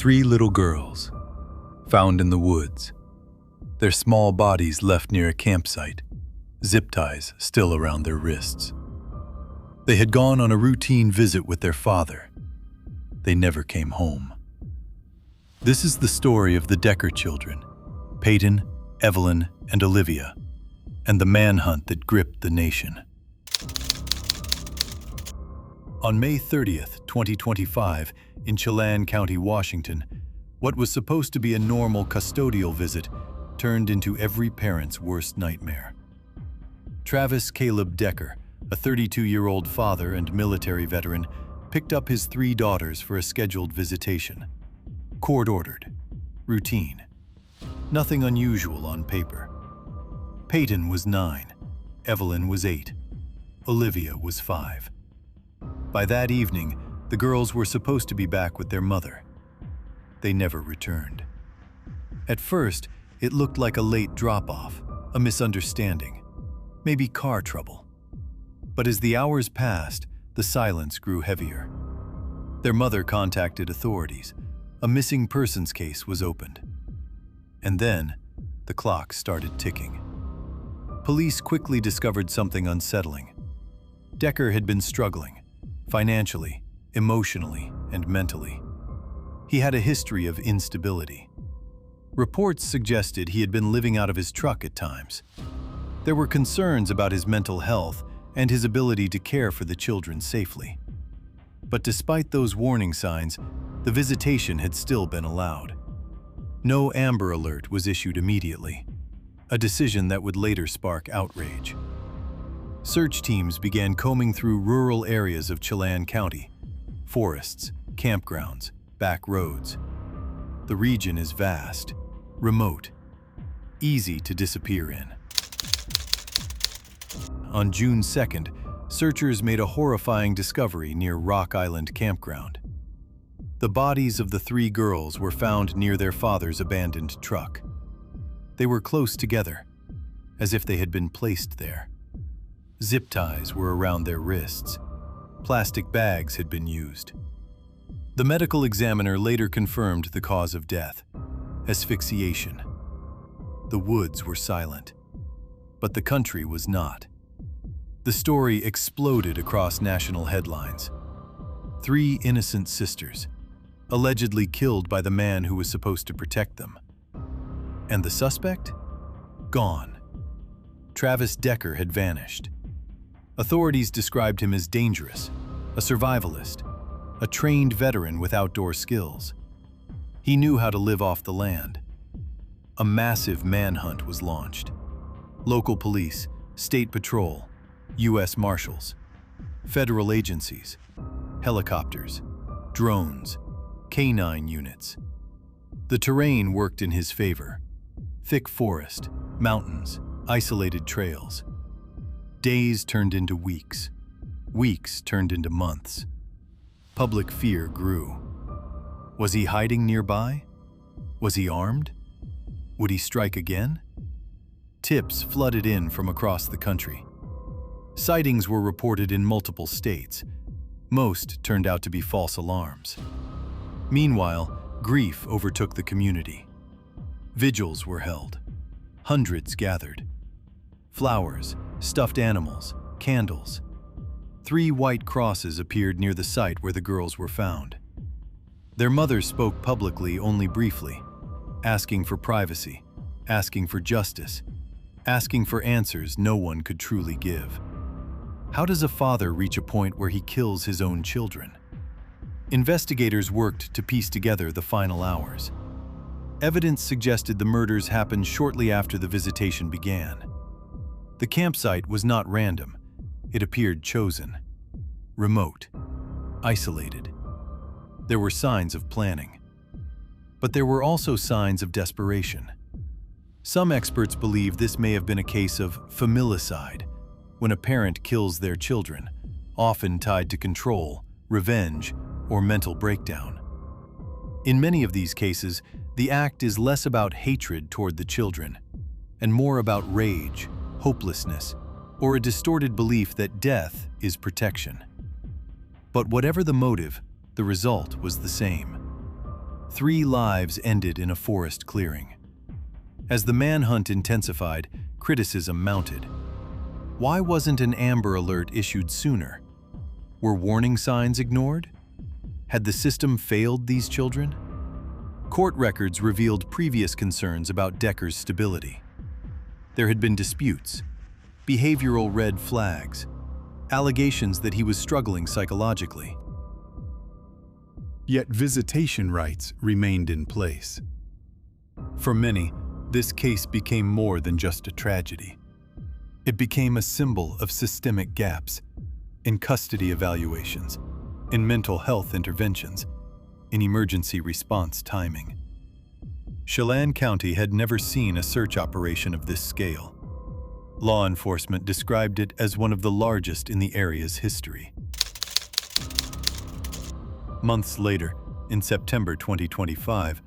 Three little girls, found in the woods, their small bodies left near a campsite, zip ties still around their wrists. They had gone on a routine visit with their father. They never came home. This is the story of the Decker children, Peyton, Evelyn, and Olivia, and the manhunt that gripped the nation. On May 30th, 2025, in Chelan County, Washington, what was supposed to be a normal custodial visit turned into every parent's worst nightmare. Travis Caleb Decker, a 32-year-old father and military veteran, picked up his three daughters for a scheduled visitation. Court-ordered. Routine. Nothing unusual on paper. Peyton was 9. Evelyn was 8. Olivia was 5. By that evening, the girls were supposed to be back with their mother. They never returned. At first, it looked like a late drop-off, a misunderstanding, maybe car trouble. But as the hours passed, the silence grew heavier. Their mother contacted authorities. A missing persons case was opened. And then, the clock started ticking. Police quickly discovered something unsettling. Decker had been struggling, financially, emotionally, and mentally. He had a history of instability. Reports suggested he had been living out of his truck at times. There were concerns about his mental health and his ability to care for the children safely. But despite those warning signs, the visitation had still been allowed. No Amber Alert was issued immediately, a decision that would later spark outrage. Search teams began combing through rural areas of Chelan County, forests, campgrounds, back roads. The region is vast, remote, easy to disappear in. On June 2nd, searchers made a horrifying discovery near Rock Island Campground. The bodies of the three girls were found near their father's abandoned truck. They were close together, as if they had been placed there. Zip ties were around their wrists. Plastic bags had been used. The medical examiner later confirmed the cause of death: asphyxiation. The woods were silent, but the country was not. The story exploded across national headlines. 3 innocent sisters, allegedly killed by the man who was supposed to protect them. And the suspect? Gone. Travis Decker had vanished. Authorities described him as dangerous, a survivalist, a trained veteran with outdoor skills. He knew how to live off the land. A massive manhunt was launched. Local police, state patrol, U.S. Marshals, federal agencies, helicopters, drones, canine units. The terrain worked in his favor. Thick forest, mountains, isolated trails. Days turned into weeks. Weeks turned into months. Public fear grew. Was he hiding nearby? Was he armed? Would he strike again? Tips flooded in from across the country. Sightings were reported in multiple states. Most turned out to be false alarms. Meanwhile, grief overtook the community. Vigils were held. Hundreds gathered. Flowers, stuffed animals, candles. 3 white crosses appeared near the site where the girls were found. Their mother spoke publicly only briefly, asking for privacy, asking for justice, asking for answers no one could truly give. How does a father reach a point where he kills his own children? Investigators worked to piece together the final hours. Evidence suggested the murders happened shortly after the visitation began. The campsite was not random. It appeared chosen. Remote. Isolated. There were signs of planning. But there were also signs of desperation. Some experts believe this may have been a case of familicide, when a parent kills their children, often tied to control, revenge, or mental breakdown. In many of these cases, the act is less about hatred toward the children, and more about rage, hopelessness, or a distorted belief that death is protection. But whatever the motive, the result was the same. 3 lives ended in a forest clearing. As the manhunt intensified, criticism mounted. Why wasn't an Amber Alert issued sooner? Were warning signs ignored? Had the system failed these children? Court records revealed previous concerns about Decker's stability. There had been disputes, behavioral red flags, allegations that he was struggling psychologically. Yet visitation rights remained in place. For many, this case became more than just a tragedy. It became a symbol of systemic gaps in custody evaluations, in mental health interventions, in emergency response timing. Chelan County had never seen a search operation of this scale. Law enforcement described it as one of the largest in the area's history. Months later, in September 2025,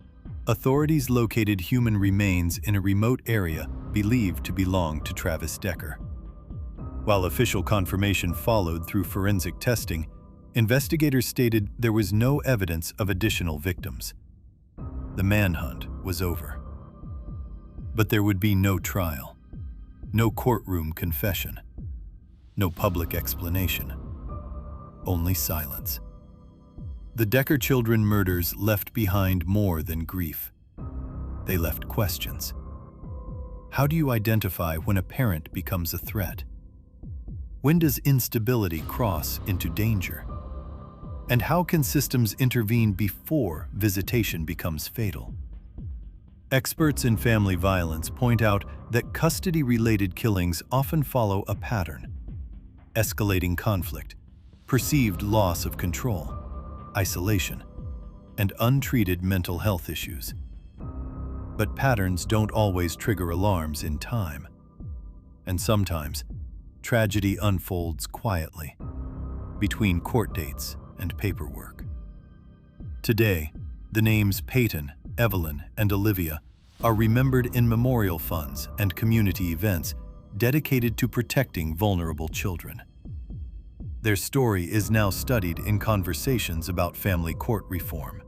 authorities located human remains in a remote area believed to belong to Travis Decker. While official confirmation followed through forensic testing, investigators stated there was no evidence of additional victims. The manhunt was over. But there would be no trial, no courtroom confession, no public explanation, only silence. The Decker children murders left behind more than grief. They left questions. How do you identify when a parent becomes a threat? When does instability cross into danger? And how can systems intervene before visitation becomes fatal? Experts in family violence point out that custody-related killings often follow a pattern: escalating conflict, perceived loss of control, isolation, and untreated mental health issues. But patterns don't always trigger alarms in time. And sometimes, tragedy unfolds quietly, between court dates and paperwork. Today, the names Peyton, Evelyn, and Olivia are remembered in memorial funds and community events dedicated to protecting vulnerable children. Their story is now studied in conversations about family court reform.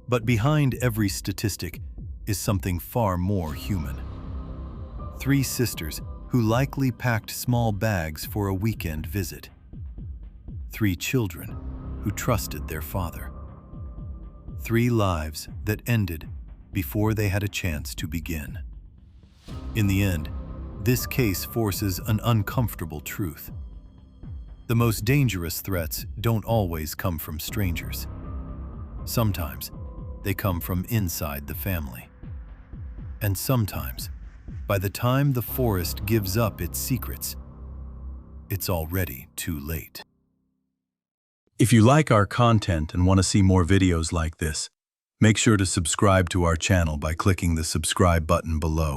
But behind every statistic is something far more human. 3 sisters who likely packed small bags for a weekend visit. 3 children who trusted their father. 3 lives that ended before they had a chance to begin. In the end, this case forces an uncomfortable truth. The most dangerous threats don't always come from strangers. Sometimes they come from inside the family. And sometimes, by the time the forest gives up its secrets, it's already too late. If you like our content and want to see more videos like this, make sure to subscribe to our channel by clicking the subscribe button below.